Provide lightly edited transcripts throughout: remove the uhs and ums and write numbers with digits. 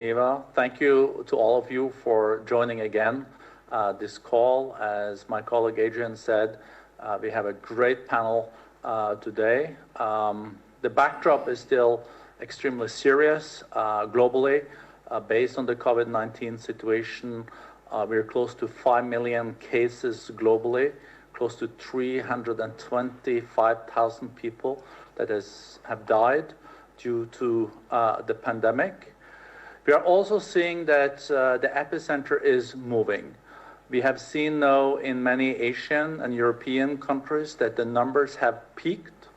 Eva, thank you to all of you for joining again this call. As my colleague Adrian said, we have a great panel today. The backdrop is still extremely serious globally. Based on the COVID-19 situation, we're close to 5 million cases globally, close to 325,000 people that have died due to the pandemic. We are also seeing that the epicenter is moving. We have seen now in many Asian and European countries that the numbers have peaked,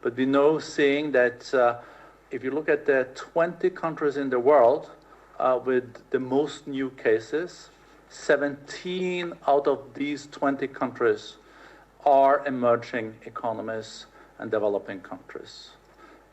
but we know seeing that if you look at the 20 countries in the world with the most new cases, 17 out of these 20 countries are emerging economies and developing countries.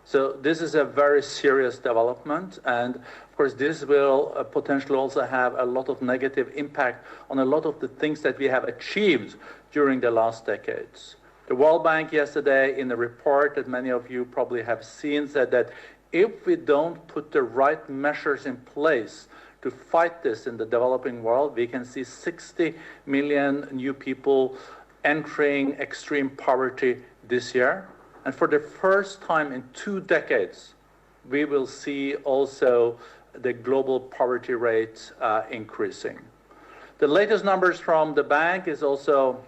So this is a very serious development, and of course this will potentially also have a lot of negative impact on a lot of the things that we have achieved during the last decades. The World Bank yesterday, in a report that many of you probably have seen, said that if we don't put the right measures in place to fight this in the developing world, we can see 60 million new people entering extreme poverty this year. And for the first time in 2 decades, we will see also the global poverty rate increasing. The latest numbers from the bank is also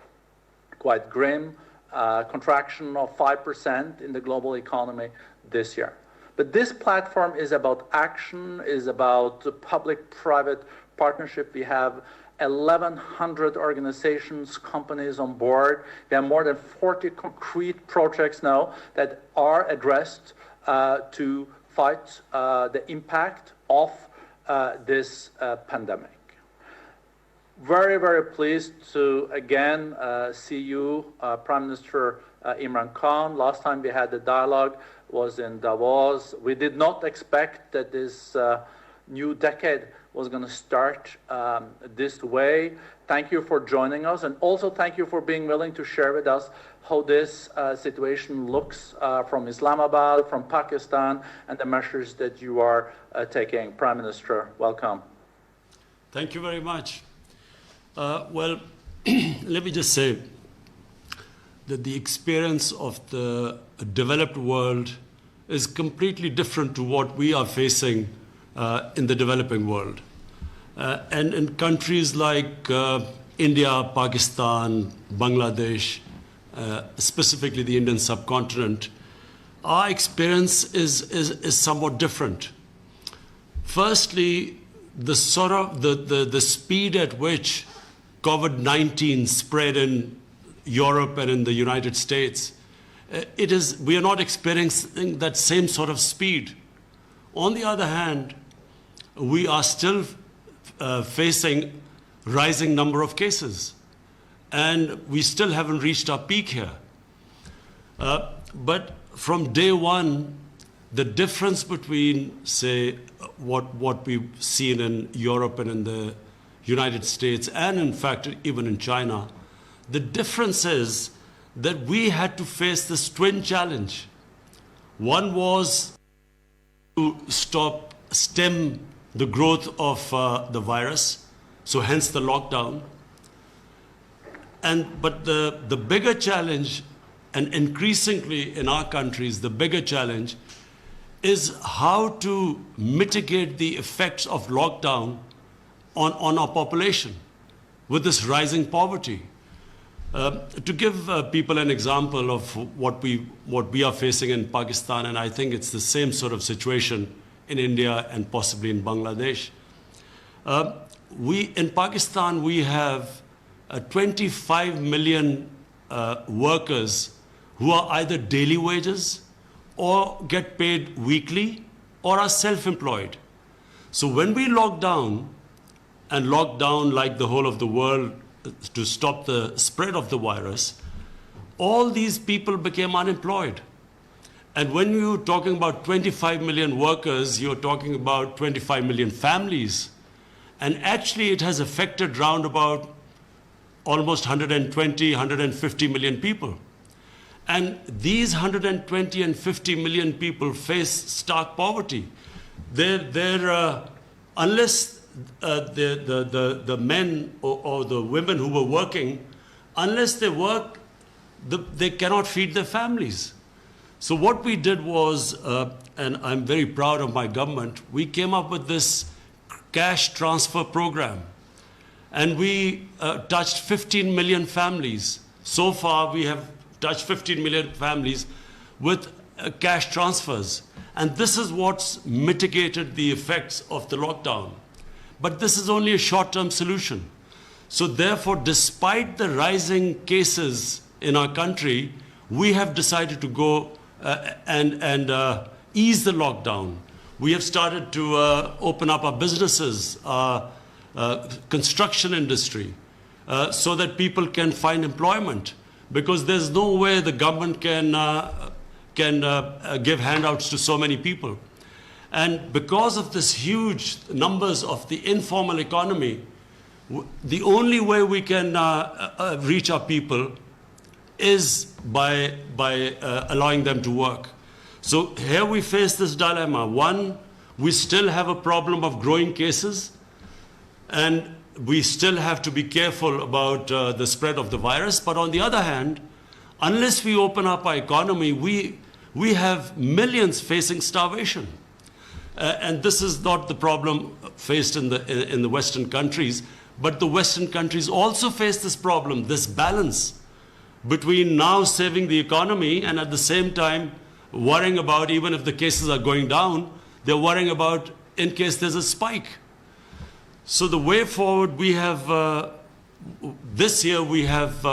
quite grim, contraction of 5% in the global economy this year. But this platform is about action, is about public-private partnership. We have 1,100 organizations, companies on board. We have more than 40 concrete projects now that are addressed to fight the impact of this pandemic. Very, very pleased to again see you, Prime Minister Imran Khan. Last time we had the dialogue was in Davos. We did not expect that this new decade was going to start this way. Thank you for joining us, and also thank you for being willing to share with us how this situation looks from Islamabad, from Pakistan, and the measures that you are taking. Prime Minister, welcome. Thank you very much. Well, let me just say that the experience of the developed world is completely different to what we are facing in the developing world. And in countries like India, Pakistan, Bangladesh, specifically the Indian subcontinent, our experience is somewhat different. Firstly, the speed at which COVID-19 spread in Europe and in the United States, we are not experiencing that same sort of speed. On the other hand, we are still facing rising number of cases, and we still haven't reached our peak here. But from day one, the difference between, say, what we've seen in Europe and in the United States, and in fact even in China, the difference is that we had to face this twin challenge. One was to stem the growth of the virus, so hence the lockdown. But the bigger challenge, and increasingly in our countries, the bigger challenge is how to mitigate the effects of lockdown on our population with this rising poverty. To give people an example of what we are facing in Pakistan, and I think it's the same sort of situation in India and possibly in Bangladesh. In Pakistan, we have 25 million workers who are either daily wages or get paid weekly or are self-employed. So when we locked down like the whole of the world to stop the spread of the virus, all these people became unemployed. And when you're talking about 25 million workers, you're talking about 25 million families. And actually it has affected round about almost 120, 150 million people. And these 120 and 50 million people face stark poverty. Their unless the men or the women who were working, unless they work, they cannot feed their families. So what we did was, and I'm very proud of my government, we came up with this cash transfer program. And we touched 15 million families. So far, we have touched 15 million families with cash transfers. And this is what's mitigated the effects of the lockdown. But this is only a short-term solution. So therefore, despite the rising cases in our country, we have decided to go and ease the lockdown. We have started to open up our businesses, construction industry, so that people can find employment. Because there's no way the government can give handouts to so many people. And because of this huge numbers of the informal economy, the only way we can reach our people is by allowing them to work. So here we face this dilemma. One, we still have a problem of growing cases, and we still have to be careful about the spread of the virus. But on the other hand, unless we open up our economy, we have millions facing starvation. And this is not the problem faced in the Western countries, but the Western countries also face this problem, this balance between now saving the economy and at the same time worrying about, even if the cases are going down, they're worrying about in case there's a spike. So the way forward, we have, this year we have,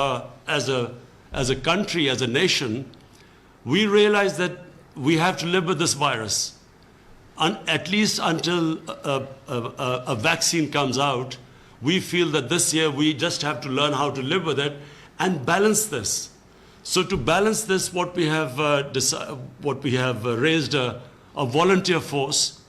as a country, as a nation, we realize that we have to live with this virus. At least until a vaccine comes out, we feel that this year we just have to learn how to live with it and balance this. So to balance this, what we have raised a volunteer force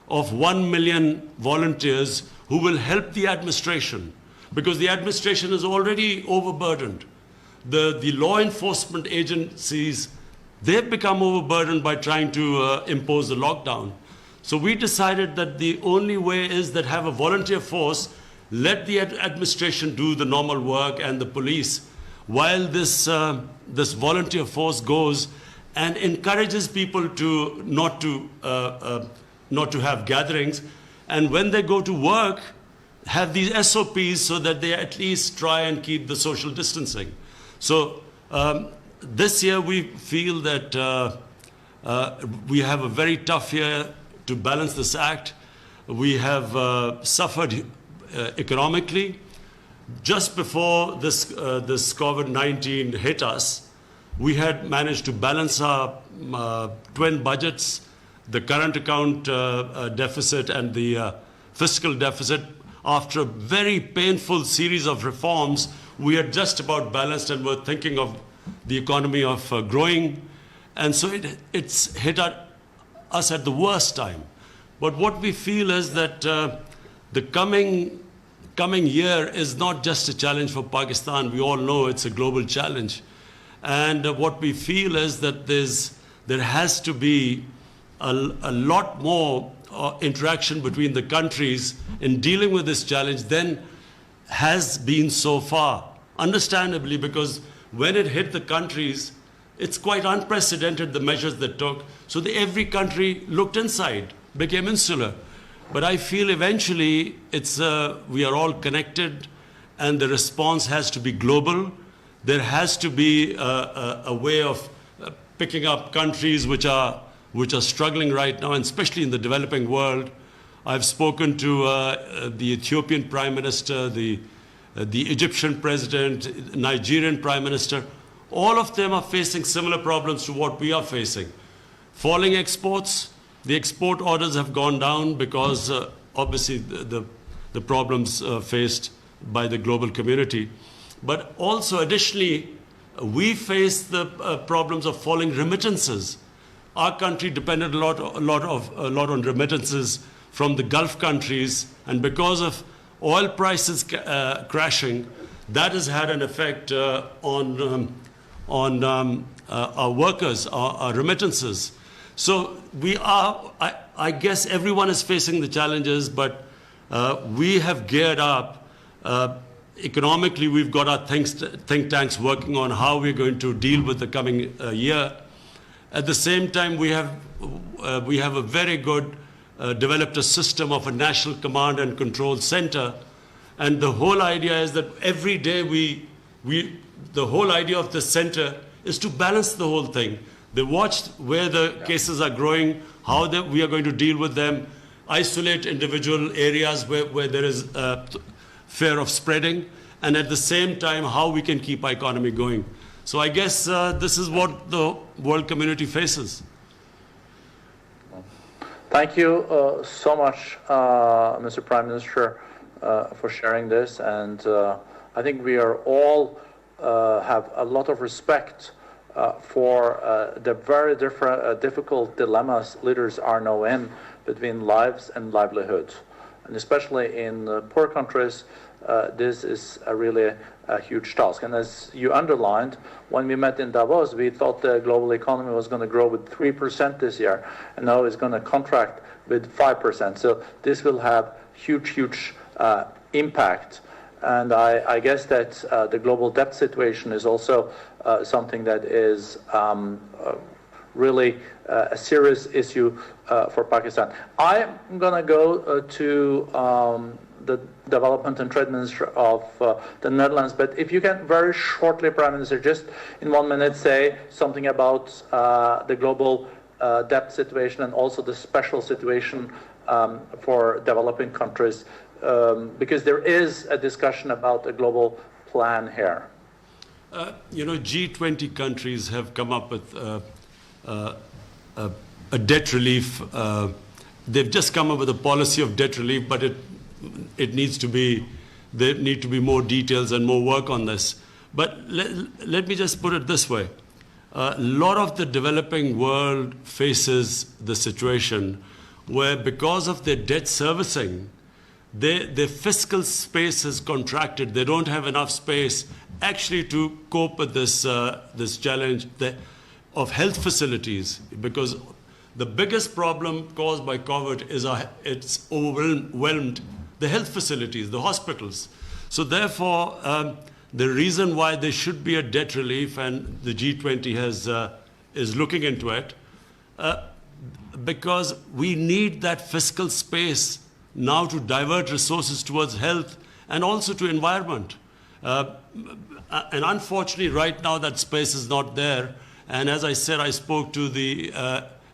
of 1 million volunteers who will help the administration, because the administration is already overburdened. The law enforcement agencies, they've become overburdened by trying to impose the lockdown. So we decided that the only way is that have a volunteer force, let the administration do the normal work and the police, while this volunteer force goes and encourages people to not to have gatherings, and when they go to work, have these SOPs so that they at least try and keep the social distancing. So this year we feel that we have a very tough year to balance this act. We have suffered economically. Just before this COVID-19 hit us, we had managed to balance our twin budgets, the current account deficit and the fiscal deficit. After a very painful series of reforms, we had just about balanced and were thinking of the economy of growing. And so it's hit us at the worst time. But what we feel is that the coming year is not just a challenge for Pakistan. We all know it's a global challenge. And what we feel is that there has to be a lot more interaction between the countries in dealing with this challenge than has been so far. Understandably, because when it hit the countries, it's quite unprecedented, the measures they took. So every country looked inside, became insular. But I feel eventually we are all connected, and the response has to be global. There has to be a way of picking up countries which are struggling right now, and especially in the developing world. I've spoken to the Ethiopian Prime Minister, the Egyptian President, Nigerian Prime Minister. All of them are facing similar problems to what we are facing. Falling exports. The export orders have gone down because obviously the problems faced by the global community. But also additionally, we face the problems of falling remittances. Our country depended a lot on remittances from the Gulf countries, and because of oil prices crashing, that has had an effect on our workers, our remittances. So I guess everyone is facing the challenges, but we have geared up. Economically, we've got our think tanks working on how we're going to deal with the coming year. At the same time, we have a very good developed a system of a national command and control center, and the whole idea is that every day the whole idea of the center is to balance the whole thing. They watch where the cases are growing, how we are going to deal with them, isolate individual areas where there is fear of spreading, and at the same time how we can keep our economy going. So I guess this is what the world community faces. Thank you so much, Mr. Prime Minister, for sharing this. And I think we are all have a lot of respect for the very difficult dilemmas leaders are now in between lives and livelihoods. And especially in poor countries, this is really a huge task. And as you underlined, when we met in Davos, we thought the global economy was going to grow with 3% this year, and now it's going to contract with 5%. So this will have huge impact. And I guess that the global debt situation is also something that is really a serious issue for Pakistan. I'm going to go to the Development and Trade Minister of the Netherlands, but if you can very shortly, Prime Minister, just in 1 minute say something about the global debt situation and also the special situation for developing countries, because there is a discussion about a global plan here. G20 countries have come up with a debt relief. They've just come up with a policy of debt relief, but there need to be more details and more work on this. But let me just put it this way. A lot of the developing world faces the situation where, because of their debt servicing, their fiscal space has contracted. They don't have enough space actually to cope with this challenge of health facilities, because the biggest problem caused by COVID is it's overwhelmed the health facilities, the hospitals. So therefore, the reason why there should be a debt relief, and the G20 is looking into it, because we need that fiscal space now to divert resources towards health and also to environment. And unfortunately, right now, that space is not there. And as I said, I spoke to the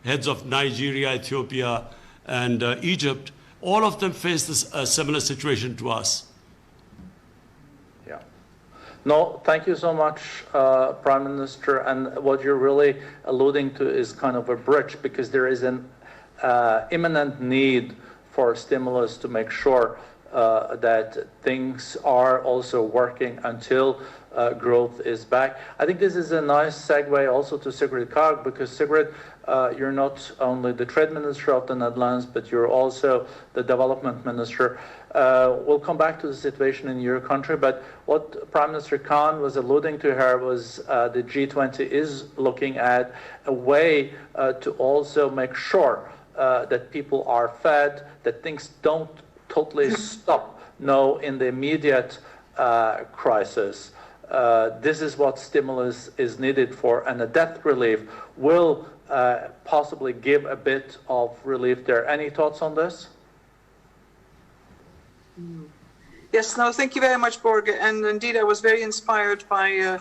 heads of Nigeria, Ethiopia, and Egypt. All of them face this similar situation to us. Yeah. No, thank you so much, Prime Minister. And what you're really alluding to is kind of a bridge, because there is an imminent need for stimulus to make sure that things are also working until growth is back. I think this is a nice segue also to Sigrid Kaag, because Sigrid, you're not only the Trade Minister of the Netherlands, but you're also the Development Minister. We'll come back to the situation in your country, but what Prime Minister Khan was alluding to here was the G20 is looking at a way to also make sure that people are fed, that things don't totally stop now in the immediate crisis. This is what stimulus is needed for, and a debt relief will possibly give a bit of relief there. Any thoughts on this? Yes, no, thank you very much, Borge. And indeed, I was very inspired by